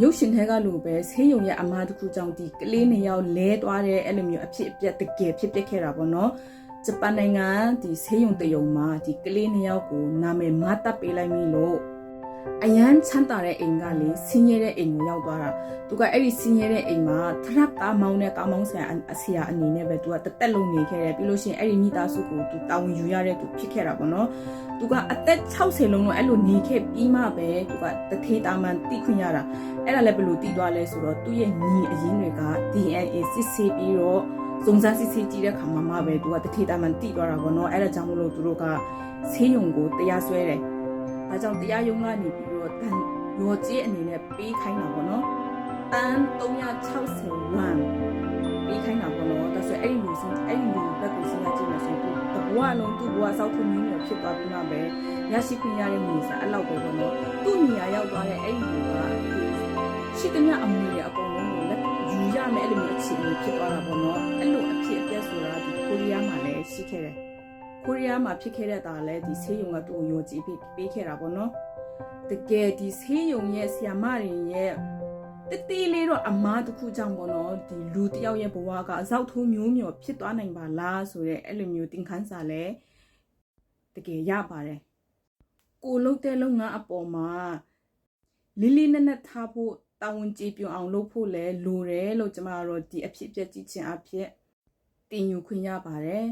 ရုပ်ရှင်ထဲကလိုပဲဆေးရုံရဲ့အမားတစ်ခုကြောင့်ဒီကလေးနှစ်ယောက်လဲသွားတဲ့အဲ့လိုမျိုးအဖြစ်အပျက်တကယ်ဖြစ်ပျက်ခဲ့တာပေါ့နော်ဂျပန်နိုင်ငံဒီဆေးရုံတရုံမှာဒီကလေးနှစ်ယောက်ကိုနာမည်မတ်တပ်ပေးလိုက်ပြီလို့အရန်ချမ်းသာတဲ့အိမ်ကလေဆင်းရဲတဲ့အိမ်ကိုရောက်သွားတာသူကအဲ့ဒီဆင်းရဲတဲ့အိမ်မှာထရက်ကားမောင်းတဲ့ကားမောင်းဆိုင်အဆရာအနေနဲ့ပဲသူကတက်လုံနေခဲ့တယ်ပြီးလို့ရှိရင်အဲ့ဒီမိသားစုကိုသူတာဝန်ယူရတဲ့သူဖြစ်ခဲ့တာပေါ့နော်သူကအသက်60လုံးတော့အဲ့လိုနေခဲ့ပြီးမှပဲသူကတထေးတာမှန်တိခွင့်ရတာအဲ့ဒါလည်းဘယ်လိုတည်သွားလဲဆိုတော့သူ့ရဲ့ညီအရင်းတွေက DNA စစ်ဆေးပြီးတော့စုံစမ်းစစ်ဆေးကြည့်တဲ့ခါမှာပဲသူကတထေးတာမှန်တိသွားတာပေါ့နော်အဲ့ဒါကြောင့်မလို့သူတို့ကဆေးရုံကိုတရားစွဲတယ်ဒါကြောင့်တရားရုံးကနေပြီးတော့တန်ရော်ကြီးအနေနဲ့ပေးခိုင်းတာပေါ့နော်တန်360ဝမ်ပေးခိုင်းတာပေါ့နော်ဒါဆိုအဲ့ဒီလူဘက်ကိုစဉ်းစားကြည့်မယ်ဆိုတော့တဘွားလုံးသူ့ဘွားစောက်ထုံမျိုးမျိုးဖြစ်သွားပြီးမှပဲရရှိခွင့်ရတဲ့မျိုးစားအဲ့လောက်ပဲပေါ့နော်သူ့နေရာရောက်သွားတဲ့အဲ့ဒီလူကရှိသမျှအမွေတွေအကုန်လုံးကိုလက်ယူရမယ်အဲ့လိုမျိုးအခြေအနေဖြစ်သွားတာပေါ့နော်အဲ့လိုအဖြစ်အပျက်ဆိုတာဒီကိုရီးယားမှာလည်းရှိခဲ့တယ်ကိုရီးယားမှာဖြစ်ခဲ့တဲ့တာလည်းဒီဆေးရုံကသူ့ကိုယုံကြည်ပေးခဲ့တာပေါ့နော်တကယ်ဒီဆေးရုံရဲ့ဆရာမတွေရဲ့တီးလေးတော့အမားတစ်ခုကြောင့်ပေါ့နော်ဒီလူတယောက်ရဲ့ဘဝကအဇောက်ထိုးမျိုးမျိုးဖြစ်သွားနိုင်ပါလားဆိုတဲ့အဲ့လိုမျိုးသင်ခန်းစာလဲတကယ်ရပါတယ်ကိုလုံးတဲ့လုံးငါအပေါ်မှာလေးလေးနက်နက်ထားဖို့တာဝန်ကျေပြွန်အောင်လုပ်ဖို့လဲလိုတယ်လို့ကျမတို့ဒီအဖြစ်အပျက်ကြည့်ခြင်းအဖြစ်တင်ယူခွင့်ရပါတယ်